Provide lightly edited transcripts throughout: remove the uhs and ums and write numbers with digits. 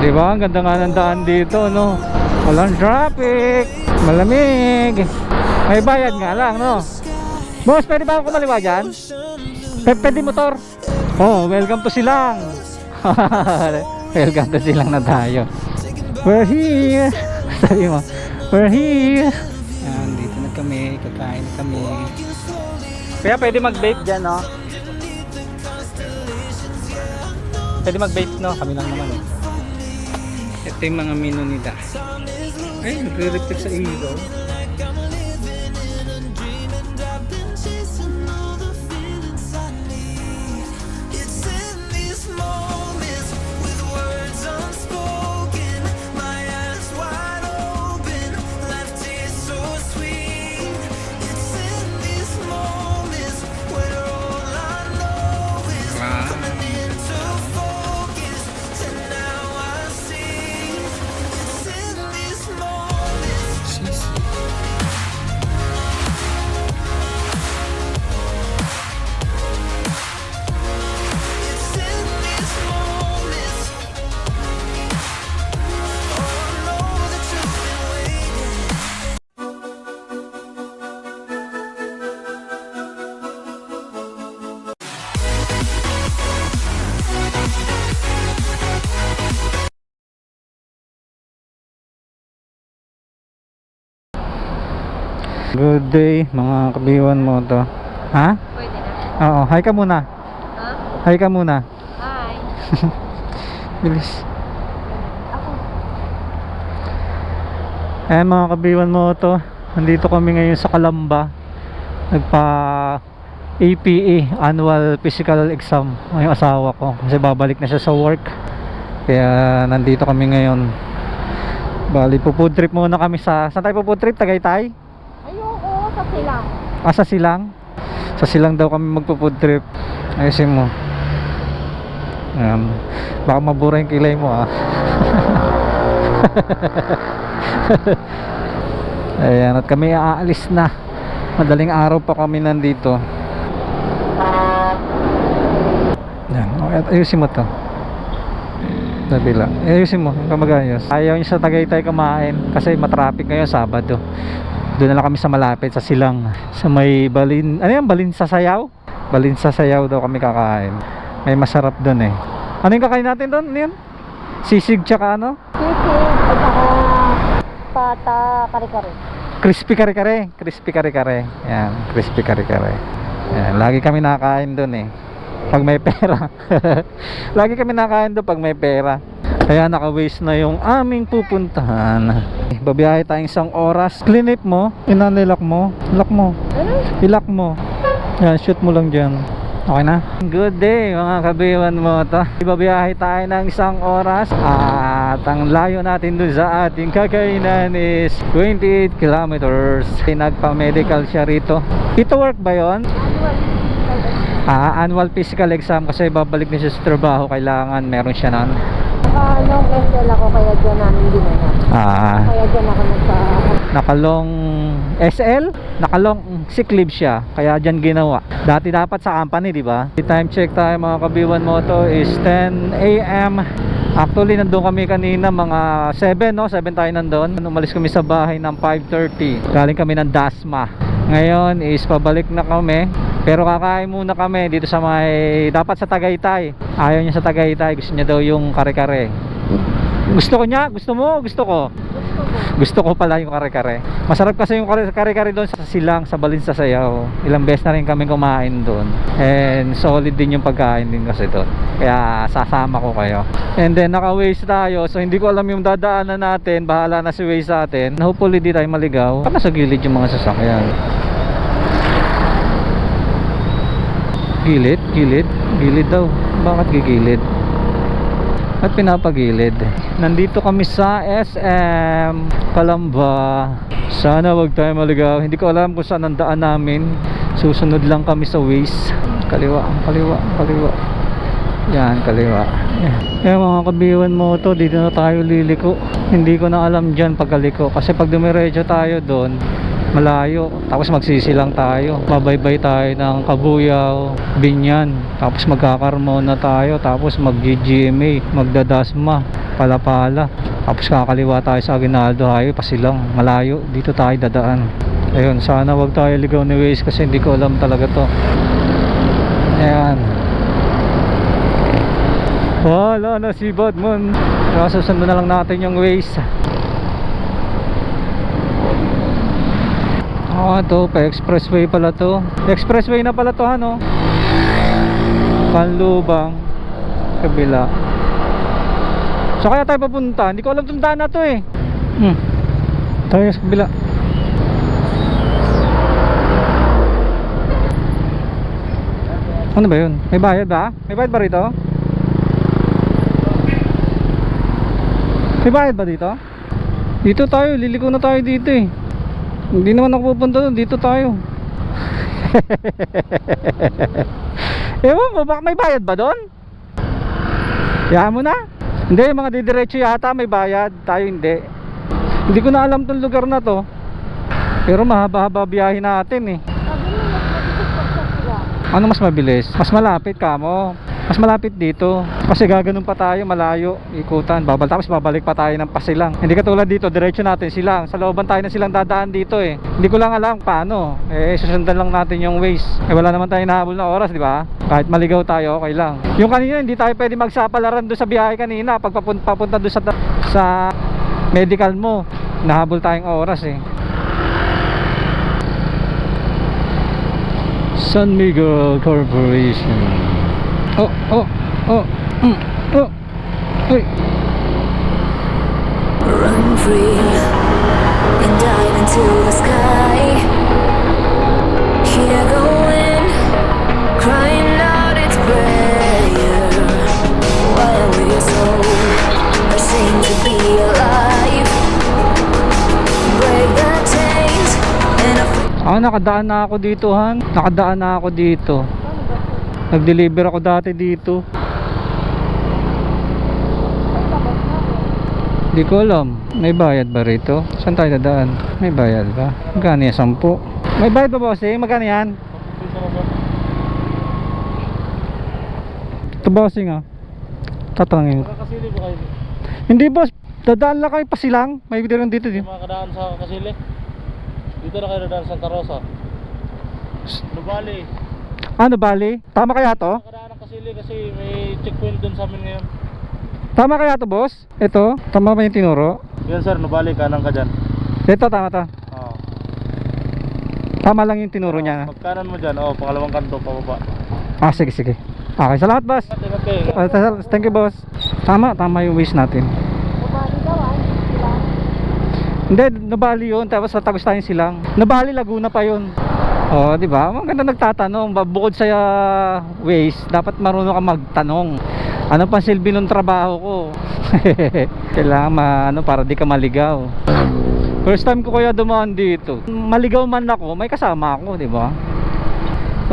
Di ba? Ang ganda nga ng daan dito, no? Walang traffic. Malamig. May bayad nga lang, no? Boss, pwede ba ako kumaliwa dyan? Pwede motor? Oh, welcome to Silang. Welcome to Silang na tayo. We're here. Sabi mo, we're here. Yan, dito na kami. Kakain kami. Kaya pwede mag-vape dyan, no? Pwede mag-vape, no? Kami lang naman, eh. Ito yung mga menu nila. Ay, nagre-reflect sa ilaw. Good day mga kabiwan mo to. Ha? Pwede na. Oo, hi ka muna. Ha? Hi ka muna. Hi. Bilis. Ako. Ayan mga kabiwan mo to. Nandito kami ngayon sa Calamba. Nagpa APE, Annual Physical Exam, yung asawa ko. Kasi babalik na siya sa work. Kaya nandito kami ngayon. Bali, food trip muna kami sa... Saan tayo food trip? Tagaytay? Ayoko, sa Silang. Ah, sa Silang? Sa Silang daw kami magpo-food trip. Ayusin mo. Baka mabura yung kilay mo, ah. Ayan, at kami aalis na. Madaling araw pa kami nandito. Ayan, ayusin mo to. Nabila. Ayusin mo, kamagayos. Ayaw niya sa Tagaytay kumain kasi matraffic ngayon Sabado. Doon na lang kami sa malapit sa Silang. Sa may Balin, ano yan? Balin sa Sayaw? Balin sa Sayaw daw kami kakain. May masarap doon eh. Ano yung kakain natin doon? Ano yan? Sisig tsaka ano? Sisig at saka pata kare-kare. Crispy kare-kare. Crispy kare-kare. Yan, crispy kare-kare. Yan, lagi kami nakakain doon eh. Pag may pera. Lagi kami nakakain doon pag may pera. Kaya naka-waste na yung aming pupuntahan. Babiyahe tayong 1 oras. Clean up mo. Inanilak mo. Lock mo. Ano? Ilock mo. Yan, shoot mo lang dyan. Okay na? Good day mga kabiwan mo to. Babiyahe tayo ng 1 oras. At ang layo natin dun sa ating kakainan is 28 kilometers. Nagpa-medical siya rito. Ito work ba yun? Annual physical exam kasi babalik na siya sa trabaho. Kailangan meron siya nun. Naka-long SL ako kaya dyan namin ginana. Kaya dyan ako Nakalong SL, nakalong sick leave siya. Kaya dyan ginawa. Dati dapat sa company, di ba? Time check tayo mga kabiwan mo to is 10 AM. Actually nandun kami kanina mga 7, no? 7 tayo nandun. Umalis kami sa bahay ng 5:30. Galing kami ng Dasma. Ngayon is pabalik na kami. Pero kakain muna kami dito sa may... Dapat sa Tagaytay. Ayaw niya sa Tagaytay. Gusto niya daw yung kare-kare. Gusto ko niya? Gusto mo? Gusto ko? Gusto ko pala yung kare-kare. Masarap kasi yung kare-kare doon sa Silang, sa Balin sa Sayaw. Ilang beses na rin kami kumain doon. And solid din yung pagkain din kasi doon. Kaya sasama ko kayo. And then naka-Waze tayo. So hindi ko alam yung dadaanan natin. Bahala na si Waze sa atin. Hopefully di tayo maligaw. Nasa gilid yung mga sasakyan. Gilid? Gilid? Gilid daw. Bakit gigilid? At pinapagilid. Nandito kami sa SM Calamba. Sana wag tayo maligaw. Hindi ko alam kung saan ang daan namin. Susunod lang kami sa Waze. Kaliwa, kaliwa, kaliwa. Yan, kaliwa. Yan mga kabiwan mo to. Dito na tayo liliko. Hindi ko na alam dyan pagkaliko. Kasi pag dumiretso tayo doon, malayo. Tapos magsisilang tayo, babaybay tayo ng Kabuyaw, Binyan, tapos magkakarmona tayo, tapos mag-GMA, magdadasma, Palapala, tapos kakaliwa tayo sa Aguinaldo Highway, Pasilang, malayo. Dito tayo dadaan. Ayun, sana wag tayo ligaw ni Waze kasi hindi ko alam talaga to. Ayan. Wala na si Badman. Kaya susunod na lang natin yung Waze. Ito pa expressway pala to. Expressway na pala to, ano? Panlubang kabila. So kaya tayo papunta. Hindi ko alam itong daan na to eh. Tayo sa kabila. Ano ba yun? May bayad ba? May bayad ba rito? May bayad ba dito? Dito tayo, liliko na tayo dito eh. Hindi naman ako pupunta doon, dito tayo. Ewan mo, baka may bayad ba doon? Kaya mo na? Hindi, mga didiretso yata may bayad, tayo hindi. Hindi ko na alam tong lugar na to. Pero mahaba-haba biyahe natin eh. Ano mas mabilis? Mas malapit ka mo. Mas malapit dito. Kasi gaganon pa tayo, malayo, ikutan, tapos babalik pa tayo ng Pasilang. Hindi katulad dito, diretso natin silang. Sa looban tayo na silang dadaan dito eh. Hindi ko lang alam paano. Susundan lang natin yung Waze. Wala naman tayong nahabol na oras, di ba? Kahit maligaw tayo, okay lang. Yung kanina, hindi tayo pwede magsapalaran doon sa biyahe kanina. Pag papunta doon sa medical mo, nahabol tayong oras eh. San Miguel Corporation. Oh. Hey. Run free and dive into the sky. Hear the wind crying out its prayer. While we so ashamed to be alive, break the chains and Nakadaan na ako dito, Han. Nakadaan na ako dito. Nag-deliver ako dati dito. Hindi ko alam. May bayad ba rito? Saan tayo dadaan? May bayad ba? Magkano yan? 10? May bayad ba, bossing? Magkano yan? Ito, bossing ah. Tatanungin mo. Kasili ba kayo? Hindi, boss. Dadaan lang kayo Pasilang. May bitiran dito din. Makakadaan sa Kasili? Dito na kayo dadaan sa Santa Rosa. Nubali. Ano, Bali? Tama kaya to? Makakadaan ng Kasili kasi may checkpoint dun sa amin ngayon. Tama kaya to, boss? Ito? Tama ba yung tinuro? Yan sir, Nubali, kanan ka dyan. Ito, tama to. Oo. Tama lang yung tinuro niya. Pagkanan mo dyan, pangalawang kanto, pababa. Sige. Okay, salamat, boss. Thank you, boss. Tama yung wish natin. Bumali daw sila. Hindi, Nabali yun. Tapos tatagos tayong Silang. Nabali, Laguna pa yun. Oh, di ba? Maganda nagtatanong. Bukod sa Waze, dapat marunong ka magtanong. Ano pa silbi ng trabaho ko? Kailangan para di ka maligaw. First time ko kaya dumaan dito. Maligaw man ako, may kasama ako, di ba?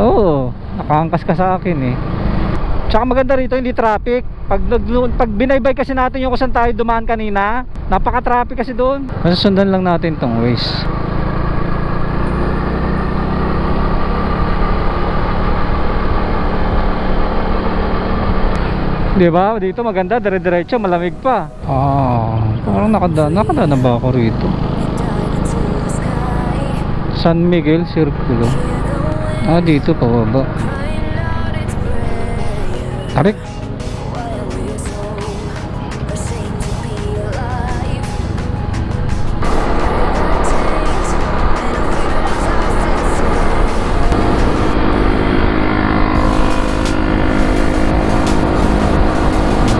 Oo, nakaangkas ka sa akin eh. Tsaka maganda rito, hindi traffic. Pag binaybay kasi natin yung kung saan tayo dumaan kanina, napaka-traffic kasi doon. Masusundan lang natin tong Waze. Diba? Dito maganda, dire-diretso, malamig pa. Parang nakadaan na ba ako rito? San Miguel Circulo. Dito pa baba. Tarik.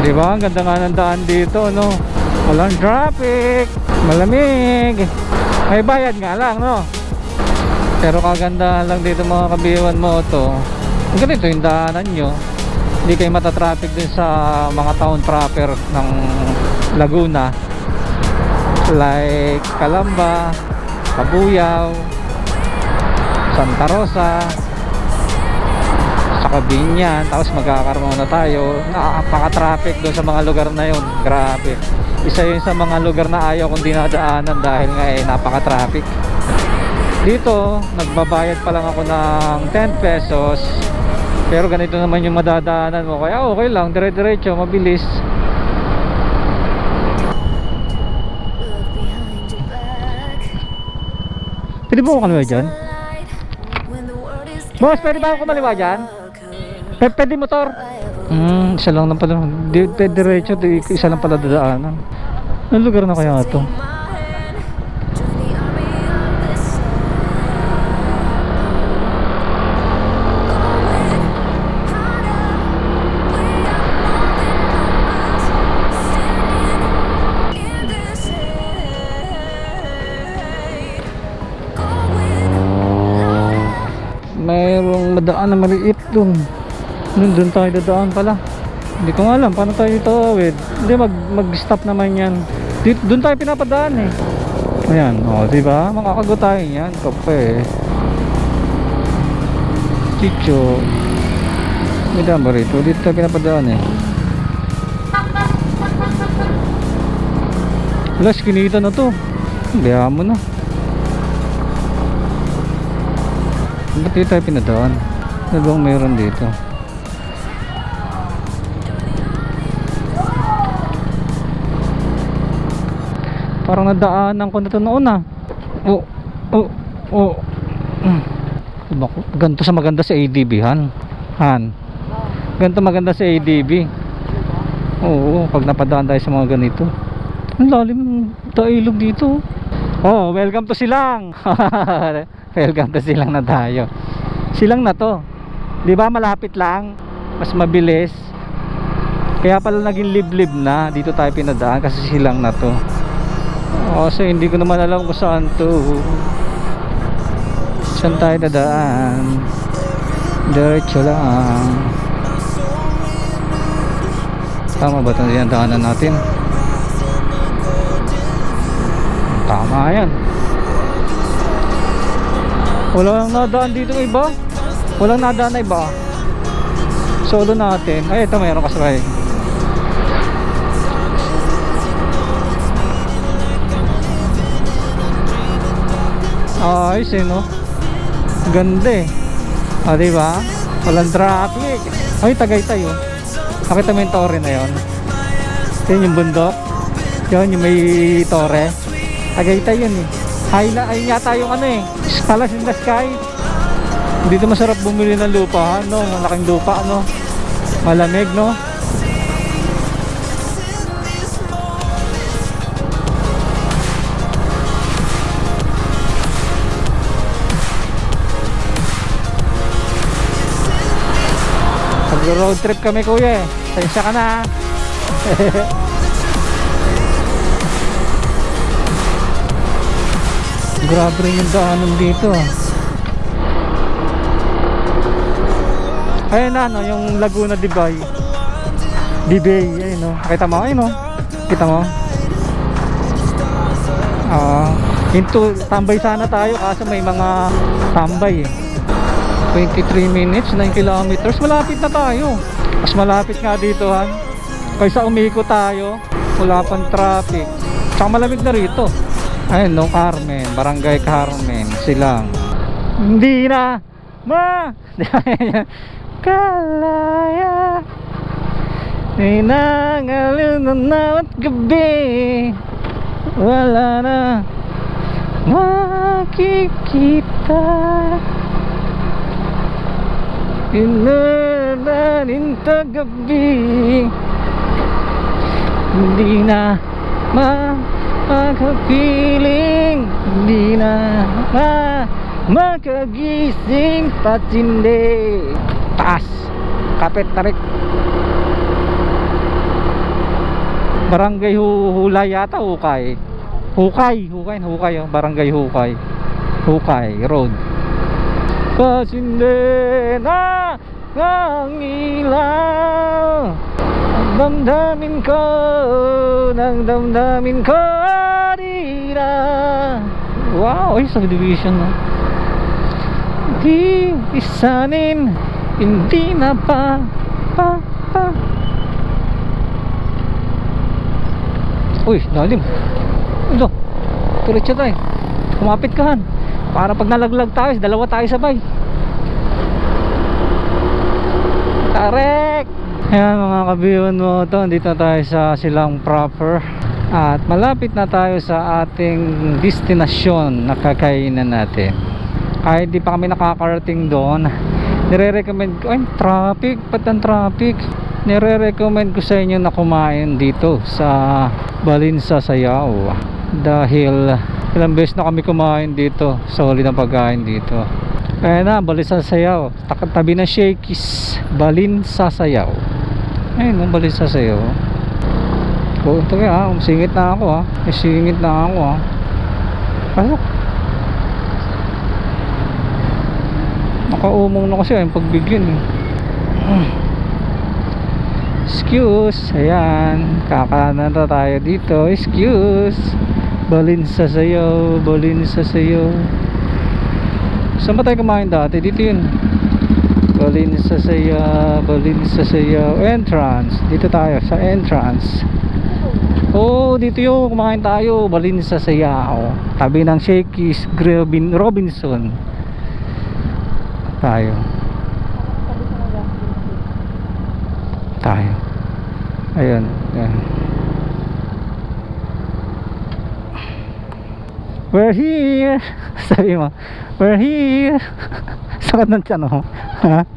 Diba? Ang ganda nga ng daan dito, no? Walang traffic, malamig, may bayad nga lang, no? Pero kaganda lang dito mga kabiwan mo to. Ganito yung daanan nyo. Hindi kayo matatraffic din sa mga town proper ng Laguna, like Calamba, Kabuyaw, Santa Rosa, sa Binyan. Tapos magkakaroon na tayo. Napaka-traffic doon sa mga lugar na yun. Grabe. Isa yun sa mga lugar na ayaw kong dinadaanan dahil nga napaka-traffic. Dito, nagbabayad pa lang ako ng 10 pesos. Pero ganito naman yung madadaanan mo. Kaya okay lang, dire-diretso, mabilis. Look behind your back. Pwede mo ako kaliwa dyan? When the world is Boss, pwede ba ako kumaliwa dyan? Pwede motor? Isa lang na pala. Pwede diretso, isa lang pala dadaanan. Anong lugar na kaya ito? Mayroong madaan na maliit dun. Doon tayo dadaan pala. Hindi ko nga alam paano tayo dito awid. Hindi, mag-stop naman yan. Doon tayo pinapadaan eh. Ayan, o, diba? Makakago tayo yan. Kape. Chicho. May daan ba rito? Dito tayo pinapadaan eh. Wala, skinita na to. Biyahan mo na. Ba't dito tayo pinadaan? Ano bang meron dito? Parang nadaanan ko na ito noon ah. Ganito sa maganda sa ADB, Han. Ganito maganda sa ADB. Oo, pag napadaan tayo sa mga ganito. Ang lalim ng ilog dito. Oh, welcome to Silang. Welcome to Silang na tayo. Silang na to. 'Di ba malapit lang, mas mabilis. Kaya pala naging liblib na dito tayo pinadaan kasi Silang na to. So hindi ko naman alam kung saan to. Saan tayo dadaan? Diretso lang. Tama ba ito yung daanan natin? Tama yan. Walang nadaan dito ng iba. Walang nadaan na iba. Solo natin. Ay, ito mayroon kasabay. Ayos eh, no? Ganda eh. Diba? Walang traffic. Ay, Tagaytay oh. Nakita mo yung tore na yun? Yan yung bundok. Yun, yung may tore. Tagaytay yun eh. Ayun yata yung ano eh, Palace in the Sky. Dito masarap bumili ng lupa, no? Malaking lupa, no? Malamig, no? Road trip kami kuya eh. Tensya ka na. Grabe rin yung daanan dito. Ayun na, no, yung Laguna de Bay. Dibay, ayun no. Kita mo, ayun no. Kita mo. Tambay sana tayo kaso may mga tambay eh. 23 minutes, 9 kilometers. Malapit na tayo. Mas malapit nga dito han. Kaysa umiko tayo, wala pang traffic. Tsaka malamig na rito. Ayun no, Carmen, Barangay Carmen, Silang. Hindi na kalaya nangalunod gabi, wala na makikita. Inalanin ta gabi, hindi na makapiling, hindi na makagising patindi. Taas, kapit tarik. Barangay Hulay yata, Hukay. Hukay oh, Barangay Hukay Road. Pasinde na ang ilaw, damdamin ko, nang damdamin ko dira. Wow, ay subdivision no. Di isanin, hindi na pa. Uy, lalim. Ito, tulit siya tayo. Kumapit ka han. Para pag nalaglag tayo, dalawa tayo sabay. Tarek! Ayan mga kabiyon mo to, dito tayo sa Silang Proper. At malapit na tayo sa ating destinasyon na kakainan natin. Kahit di pa kami nakakarating doon, nire-recommend ko, ay traffic, ba't ang traffic? Nire-recommend ko sa inyo na kumain dito sa Balinsa Sayaw. Dahil ilang beses na kami kumain dito, solid ang pagkain dito. Kaya na, Balinsa Sayaw, tabi ng Shakey's, Balinsa Sayaw. Ayun, Balinsa Sayaw. Oh, ito kaya, singit na ako ha. Singit na ako ha. Pasok. Nakaumong na kasi yung pagbigyan eh. Excuse. Ayan, kakanan na tayo dito. Excuse. Balinsa Sayaw, Balinsa Sayaw. Saan ba tayo kumain dati? Dito yun. Balinsa Sayaw, Balinsa Sayaw. Entrance. Dito tayo sa entrance. Oh, dito yung kumain tayo. Balinsa Sayaw, tabi ng Shakey's Robinson. Tayo. Ayun. Ayan. We're here. Sabi mo, we're here. Sakit ng tiyan mo. Ha?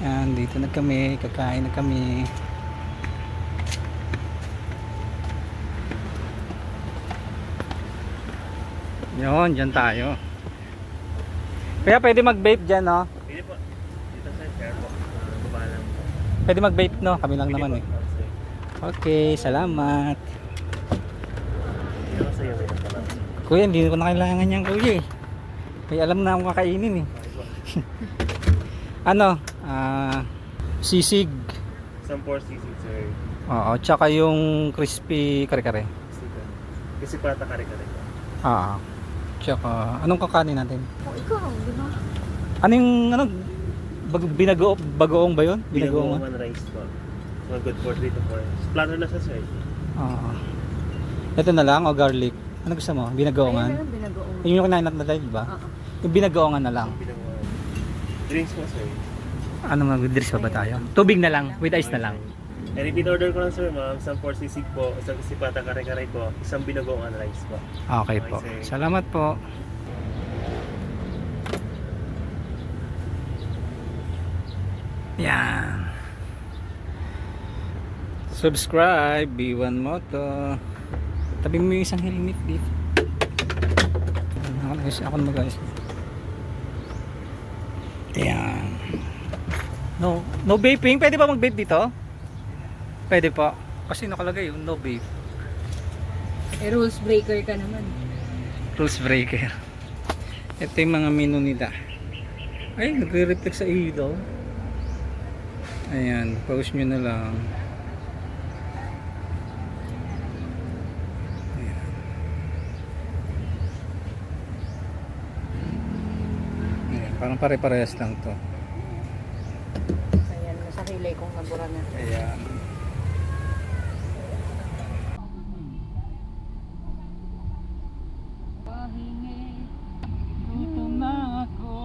Ayan, dito na kami. Kakain na kami. Yun, dyan tayo. Kaya pwede mag-vape dyan, no? Pwede po. Dito sa share po. Baba lang po. Pwede mag-vape, no? Kami lang naman eh. Okay, salamat. Dito sa iyo. Kuya, hindi ko na kailangan yan, kuya eh. May alam na akong kakainin eh. Ano? Sisig. Some 4 sisig, sir. Oo, tsaka yung crispy kare-kare. Kasi pata kare-kare. Oo. Tsaka, anong kakanin natin? Oh, ikaw, di ba? Ano yung, bagoong ba yun? Binagoongan rice po. Mga good for 3 to 4. Plano na siya, sir. Oo. Ito na lang o garlic? Ano gusto mo? Binagoongan? Ayun na lang binagoong. Yun yung kinain natin na live ba? Oo. Yung binagoongan na lang. Binagoongan. Drinks mo, sir. Ano mag-drinks pa ba tayo? Tubig na lang, with ice na lang. And repeat order ko lang, sir, ma'am. Isang 4 sisig po, isang sipata kare-kare po, isang binagoongan rice po. Okay po. sir. Salamat po. Yan. Subscribe, B1 Moto. Tabi mo yung isang helmet dito. Ako na mag-ayos. Yan. No vaping. Pwede ba mag-vape dito? Pwede po. Kasi nakalagay yung no vape. Eh, rules breaker ka naman. Rules breaker. Ito yung mga menu nila. Ay, nagre-reflect sa ilaw. Ayan, pause nyo na lang. Ayan. Ayan, parang pare-parehas lang to. Ayan, nasa kilay kong nabura na. Ayan. Gutom na ako.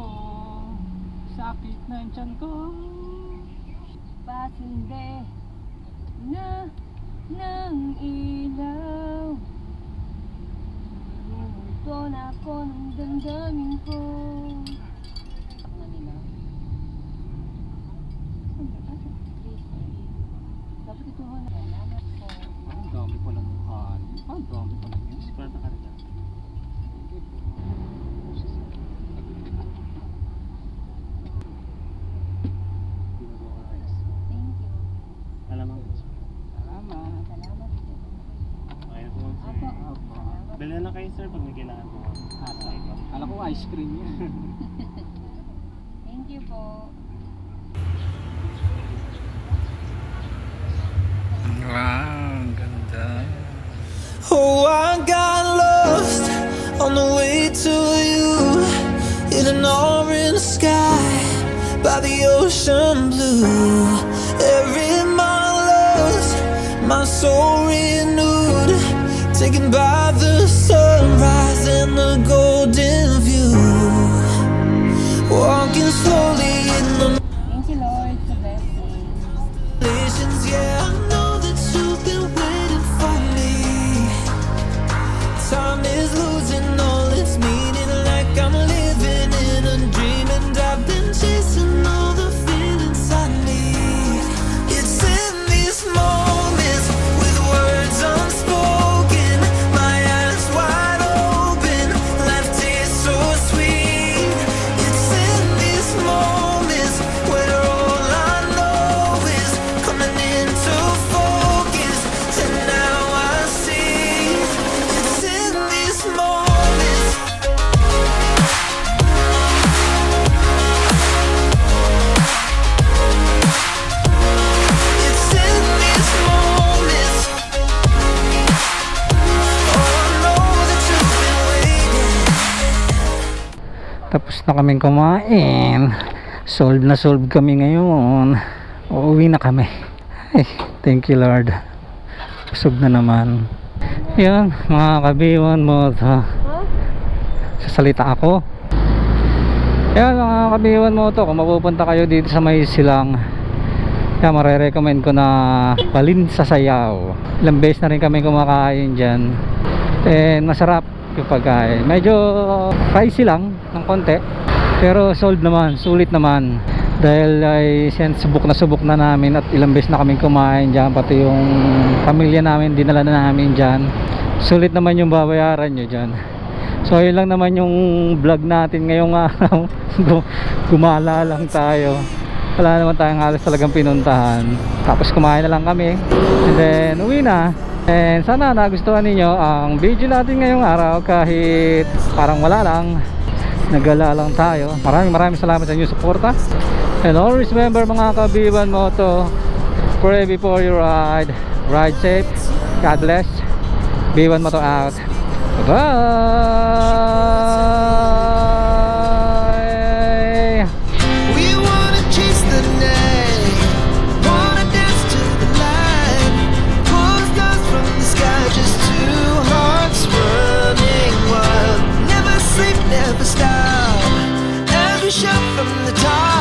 Sakit na yung tiyan ko. Patindi na ng ilaw. Luto na ako ng damdamin ko. Tak na nila. Dapat ito ho na. Salamat po. Ang dami ko lang buhan. Ang dami ko lang yun. Sipata kare-kare. Binagoongan rice. Thank you. Alamang po. Salamat. Salamat po. Ayun po, sir. Apo. Bilhin na kayo, sir, pag may kailangan po. Alam ko ice cream yan. Thank you po. Wow, ang ganda. Oh, I got lost on the way to you in an orange sky by the ocean blue. Every mile lost, my soul renewed, taken by the sunrise and the golden Tapos na kaming kumain. Solve na solve kami ngayon. Uuwi na kami. Ay, thank you Lord. Busog na naman. Yan, mga kabiwan mo to. Sasalita ako. Yan, mga kabiwan mo to. Kung mapupunta kayo dito sa may silang, yan, marirecommend ko na Balin sa Sayaw. Ilang beses na rin kami kumakain dyan. And masarap yung pagkain. Medyo pricey lang ng konti, pero solid naman, sulit naman. Dahil ay subok na namin at ilang beses na kaming kumain dyan. Pati yung pamilya namin, dinala na namin dyan. Sulit naman yung babayaran nyo dyan. So yun lang naman yung vlog natin ngayong araw. Gumala lang tayo. Wala naman tayong halos talagang pinuntahan. Tapos kumain na lang kami. And then uwi na. And sana nagustuhan ninyo ang video natin ngayong araw. Kahit parang wala lang, nagala lang tayo. Maraming salamat sa inyong suporta. And always remember mga kabiban mo to, pray before you ride. Ride safe. God bless. Biwan mo to out. Bye. We wanna chase the night, wanna dance to the light, pull stars from the sky, just two hearts running wild. Never sleep, never stop, as we shout from the top.